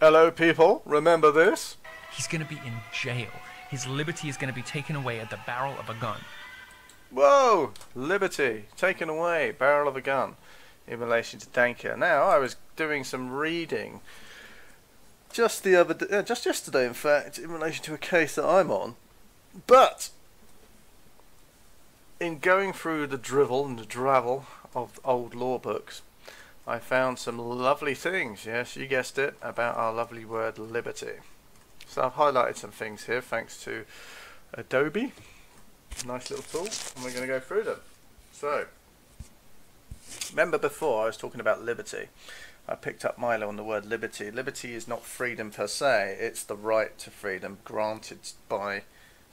Hello, people. Remember this? He's going to be in jail. His liberty is going to be taken away at the barrel of a gun. Whoa! Liberty taken away, barrel of a gun, in relation to Danker. Now, I was doing some reading just yesterday, in fact, in relation to a case that I'm on. But in going through the drivel and the dravel of old law books, I found some lovely things. Yes, you guessed it, about our lovely word liberty. So I've highlighted some things here, thanks to Adobe. Nice little tool, and we're going to go through them. So, remember before I was talking about liberty. I picked up Milo on the word liberty. Liberty is not freedom per se, it's the right to freedom granted by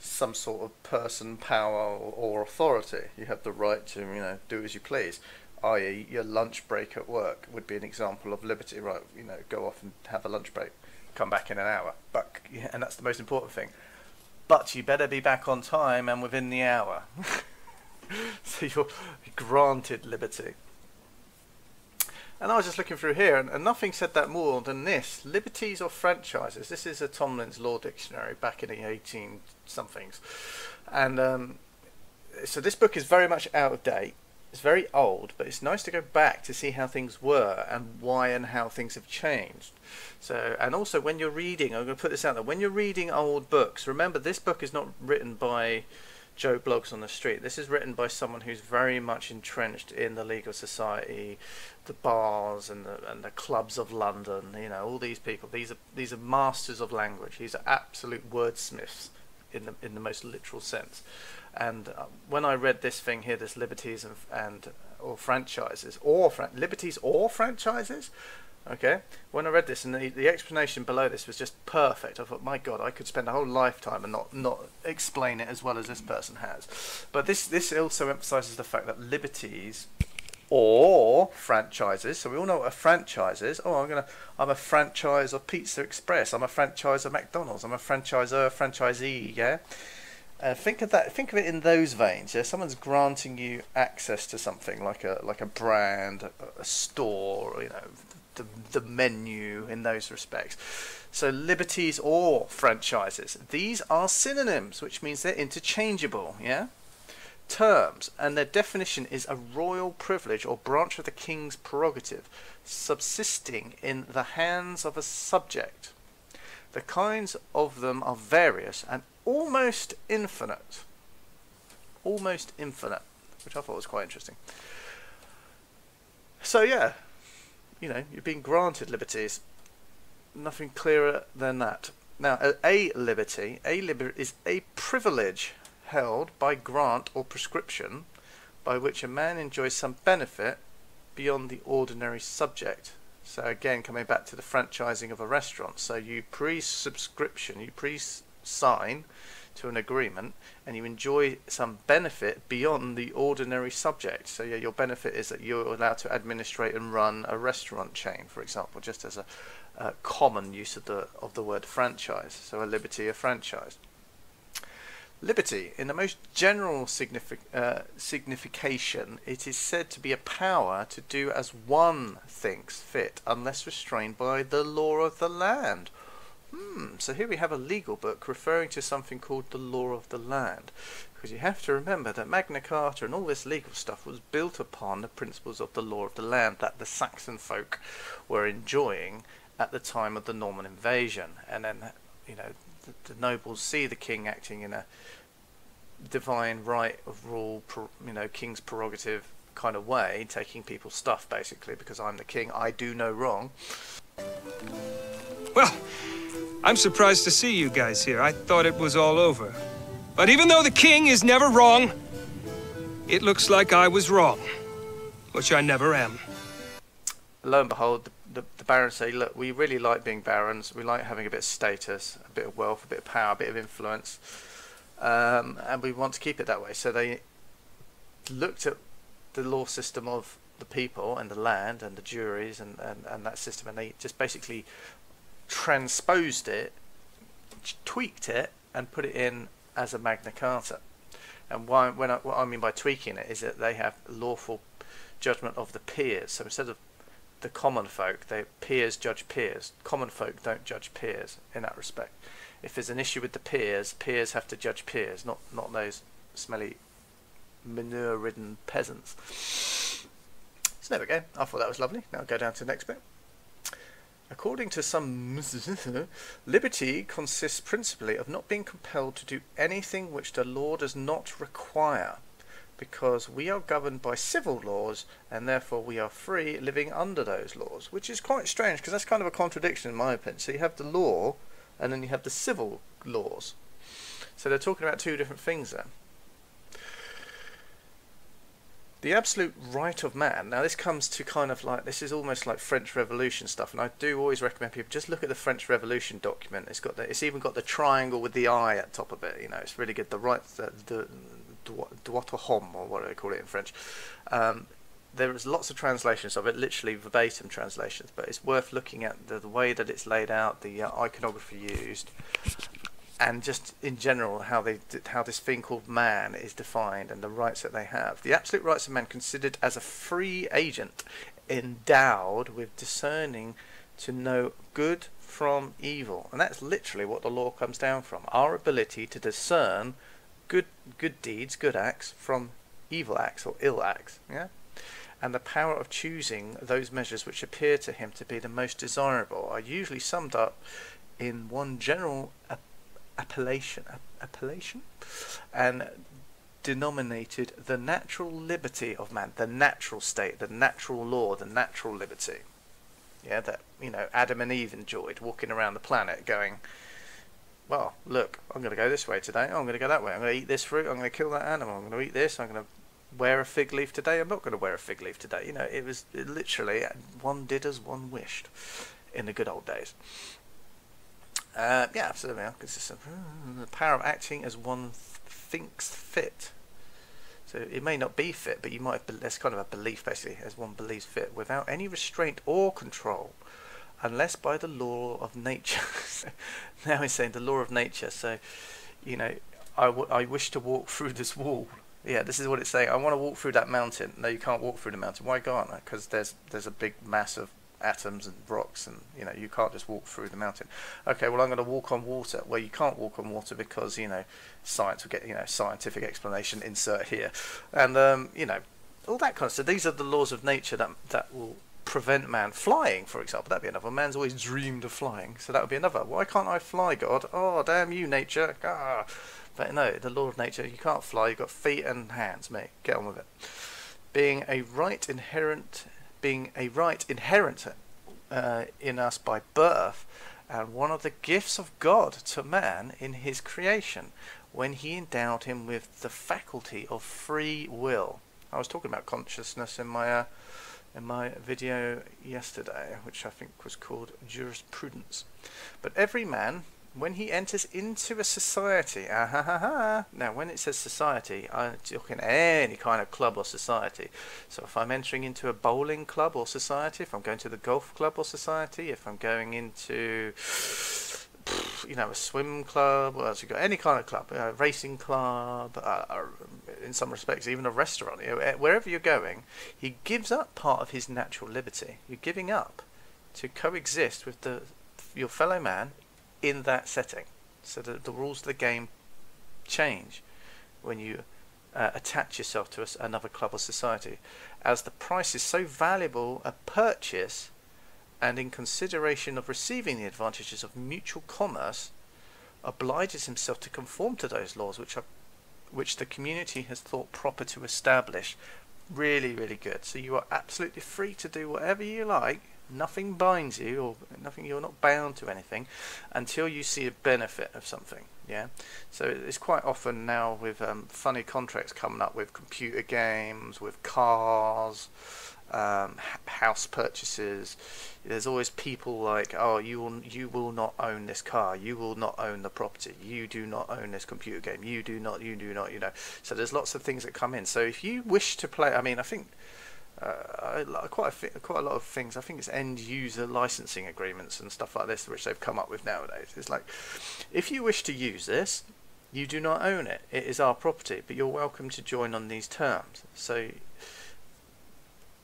some sort of person, power, or authority. You have the right to, do as you please. I.e., your lunch break at work would be an example of liberty, right? Go off and have a lunch break, come back in an hour. And that's the most important thing. But you better be back on time and within the hour. So you're granted liberty. And I was just looking through here, and nothing said that more than this. Liberties or franchises. This is a Tomlin's Law Dictionary back in the 18-somethings. And so this book is very much out of date. It's very old, but it's nice to go back to see how things were and why and how things have changed. So, and also when you're reading, I'm going to put this out there, when you're reading old books, remember this book is not written by Joe Bloggs on the street. This is written by someone who's very much entrenched in the legal society, the bars and the clubs of London. All these people. These are masters of language. These are absolute wordsmiths in the most literal sense. And when I read this thing here, this liberties or franchises, liberties or franchises, okay. When I read this, and the explanation below this was just perfect. I thought, my God, I could spend a whole lifetime and not explain it as well as this person has. But this also emphasises the fact that liberties or franchises. So we all know what a franchise is. Oh, I'm a franchise of Pizza Express. I'm a franchise of McDonald's. I'm a franchisee. Yeah. Think of it in those veins. Yeah, someone's granting you access to something like a brand, a store, the menu in those respects. So liberties or franchises. These are synonyms, which means they're interchangeable. Yeah. Terms, and their definition is a royal privilege or branch of the king's prerogative, subsisting in the hands of a subject. The kinds of them are various and almost infinite, which I thought was quite interesting. So yeah, you're being granted liberties. Nothing clearer than that. Now, a liberty is a privilege held by grant or prescription by which a man enjoys some benefit beyond the ordinary subject. So again, coming back to the franchising of a restaurant, so you pre-subscription, you pre-sign to an agreement and you enjoy some benefit beyond the ordinary subject. So yeah, your benefit is that you're allowed to administrate and run a restaurant chain, for example, just as a common use of the word franchise. So a liberty, a franchise. Liberty, in the most general signification, it is said to be a power to do as one thinks fit, unless restrained by the law of the land. So here we have a legal book referring to something called the law of the land. Because you have to remember that Magna Carta and all this legal stuff was built upon the principles of the law of the land that the Saxon folk were enjoying at the time of the Norman invasion. And then, the nobles see the king acting in a divine right of rule, king's prerogative kind of way, taking people's stuff basically, because I'm the king, I do no wrong. Well, I'm surprised to see you guys here. I thought it was all over. But even though the king is never wrong, it looks like I was wrong, which I never am. Lo and behold, the barons say, look, we really like being barons, we like having a bit of status, a bit of wealth, a bit of power, a bit of influence, and we want to keep it that way. So they looked at the law system of the people and the land and the juries and that system, and they just basically transposed it, tweaked it, and put it in as a Magna Carta. And what I mean by tweaking it is that they have lawful judgment of the peers. So instead of the common folk. Peers judge peers. Common folk don't judge peers in that respect. If there's an issue with the peers, peers have to judge peers, not those smelly manure-ridden peasants. So there we go. I thought that was lovely. Now I'll go down to the next bit. According to some, liberty consists principally of not being compelled to do anything which the law does not require, because we are governed by civil laws, and therefore we are free living under those laws, which is quite strange, because that's kind of a contradiction in my opinion. So you have the law, and then you have the civil laws. So they're talking about two different things there. The absolute right of man. Now this comes to kind of like, this is almost like French Revolution stuff, and I do always recommend people just look at the French Revolution document. It's even got the triangle with the eye at the top of it. You know, it's really good. The right, the droit au homme, or what do they call it in French. There is lots of translations of it, literally verbatim translations, but it's worth looking at the way that it's laid out, the iconography used, and just in general how this thing called man is defined and the rights that they have. The absolute rights of man considered as a free agent endowed with discerning to know good from evil, and that's literally what the law comes down from: our ability to discern good deeds, good acts, from evil acts or ill acts. Yeah. And the power of choosing those measures which appear to him to be the most desirable are usually summed up in one general appellation, and denominated the natural liberty of man, the natural state, the natural law, the natural liberty. Yeah, that, you know, Adam and Eve enjoyed, walking around the planet going, well, look, I'm going to go this way today, I'm going to go that way, I'm going to eat this fruit, I'm going to kill that animal, I'm going to eat this, I'm going to wear a fig leaf today, I'm not going to wear a fig leaf today. You know, it literally, one did as one wished in the good old days. Yeah, absolutely. The power of acting as one thinks fit. So it may not be fit, but you might have, that's kind of a belief basically, as one believes fit, without any restraint or control, unless by the law of nature. Now he's saying the law of nature. So, you know, I wish to walk through this wall. Yeah, this is what it's saying. I want to walk through that mountain. No, you can't walk through the mountain. Why can't I? Because there's a big mass of atoms and rocks, and you know, you can't just walk through the mountain. Okay, well, I'm going to walk on water. Well, you can't walk on water because, you know, science will get, you know, scientific explanation insert here, and you know, all that kind of stuff. These are the laws of nature that will prevent man flying, for example. That'd be another. Man's always dreamed of flying, so that would be another. Why can't I fly, God? Oh, damn you, nature. Ah. But no, the law of nature, you can't fly, you've got feet and hands, mate. Get on with it. Being a right inherent in us by birth, and one of the gifts of God to man in his creation, when he endowed him with the faculty of free will. I was talking about consciousness in my video yesterday, which I think was called jurisprudence. But every man, when he enters into a society, now when it says society, I'm talking any kind of club or society. So if I'm entering into a bowling club or society, if I'm going to the golf club or society, if I'm going into, you know, a swim club, or else you got any kind of club, a racing club, in some respects even a restaurant, you know, wherever you're going, he gives up part of his natural liberty. You're giving up to coexist with your fellow man in that setting. So the rules of the game change when you attach yourself to another club or society, as the price is so valuable a purchase, and in consideration of receiving the advantages of mutual commerce, obliges himself to conform to those laws which the community has thought proper to establish. Really, really good. So you are absolutely free to do whatever you like. Nothing binds you, or nothing. You're not bound to anything until you see a benefit of something. Yeah. So it's quite often now with funny contracts coming up with computer games, with cars, house purchases. There's always people like, oh, you will not own this car. You will not own the property. You do not own this computer game. You do not. You do not. You know. So there's lots of things that come in. So if you wish to play, I mean, I think. Quite a lot of things. I think it's end user licensing agreements and stuff like this, which they've come up with nowadays. It's like, if you wish to use this, you do not own it. It is our property, but you're welcome to join on these terms. So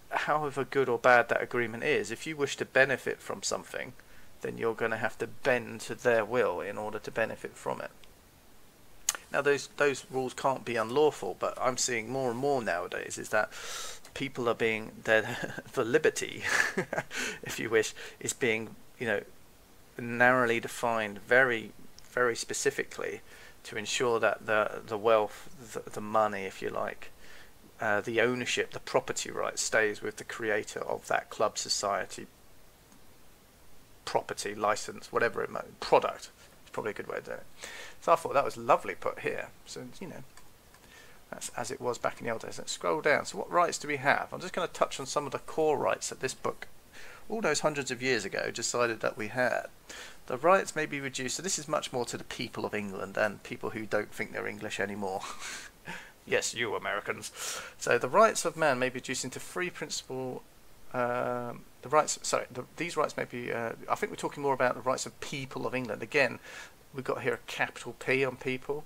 however good or bad that agreement is, if you wish to benefit from something, then you're going to have to bend to their will in order to benefit from it. Now those rules can't be unlawful, but I'm seeing more and more nowadays is that people are being the liberty, if you wish, is being, you know, narrowly defined very, very specifically to ensure that the wealth, the money, if you like, the ownership, the property right stays with the creator of that club, society, property, license, whatever it might, product. It's probably a good way of doing it. So I thought that was lovely put here. So, you know, that's as it was back in the old days. Let's scroll down. So what rights do we have? I'm just going to touch on some of the core rights that this book, all those hundreds of years ago, decided that we had. The rights may be reduced. So this is much more to the people of England and people who don't think they're English anymore. Yes, you Americans. So the rights of man may be reduced into three principal. These rights may be. I think we're talking more about the rights of people of England. Again, we've got here a capital P on people.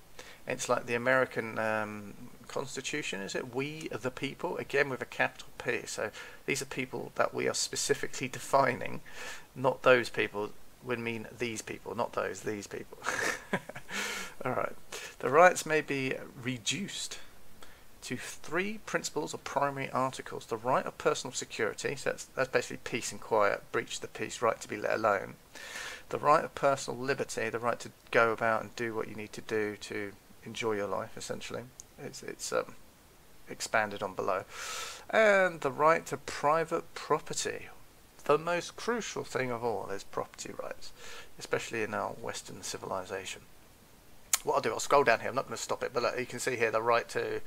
It's like the American Constitution, is it? We are the people, again with a capital P. So these are people that we are specifically defining, not those people. Would mean these people, not those, these people. Alright. The rights may be reduced to three principles or primary articles. The right of personal security, so that's basically peace and quiet, breach of the peace, right to be let alone. The right of personal liberty, the right to go about and do what you need to do to enjoy your life, essentially. It's expanded on below. And the right to private property. The most crucial thing of all is property rights, especially in our Western civilization. What I'll do, I'll scroll down here, I'm not going to stop it, but look, you can see here the right to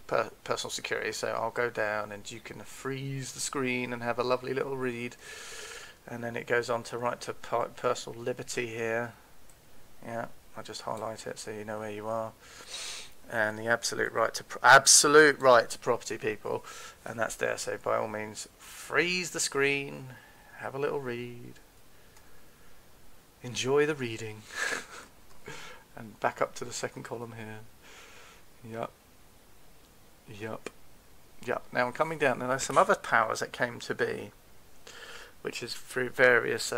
personal security. So I'll go down and you can freeze the screen and have a lovely little read. And then it goes on to right to personal liberty here. Yeah, I'll just highlight it so you know where you are. And the absolute right to property, people, and that's there. So by all means, freeze the screen, have a little read, enjoy the reading, and back up to the second column here. Yup. Now I'm coming down, and there's some other powers that came to be, which is through various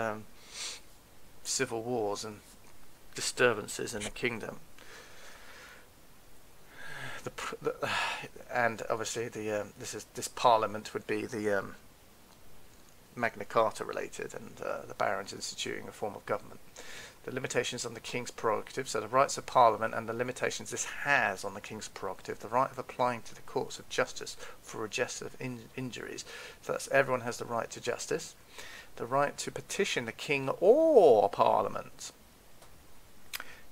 civil wars and disturbances in the kingdom. And obviously this Parliament would be the Magna Carta related, and the barons instituting a form of government. The limitations on the King's prerogative, so the rights of Parliament and the limitations this has on the King's prerogative, the right of applying to the courts of justice for redress of injuries, so that's everyone has the right to justice. The right to petition the King or Parliament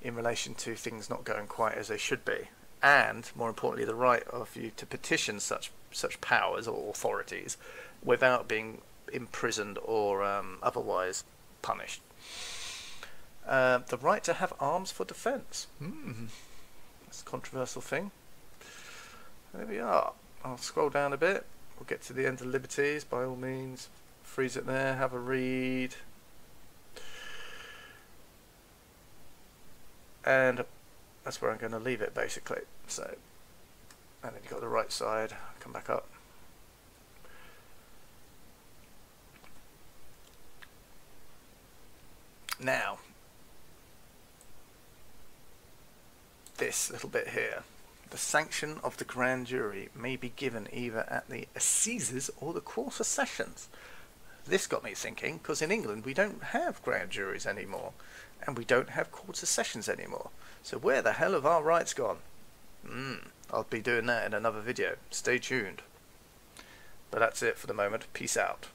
in relation to things not going quite as they should be. And, more importantly, the right of you to petition such powers or authorities without being imprisoned or otherwise punished. The right to have arms for defence. That's a controversial thing. There we are. I'll scroll down a bit. We'll get to the end of liberties, by all means. Freeze it there, have a read. And that's where I'm going to leave it, basically. So, and then you've got the right side, come back up. Now, this little bit here. The sanction of the grand jury may be given either at the assizes or the court of sessions. This got me thinking, because in England we don't have grand juries anymore, and we don't have courts of sessions anymore. So where the hell have our rights gone? I'll be doing that in another video. Stay tuned. But that's it for the moment. Peace out.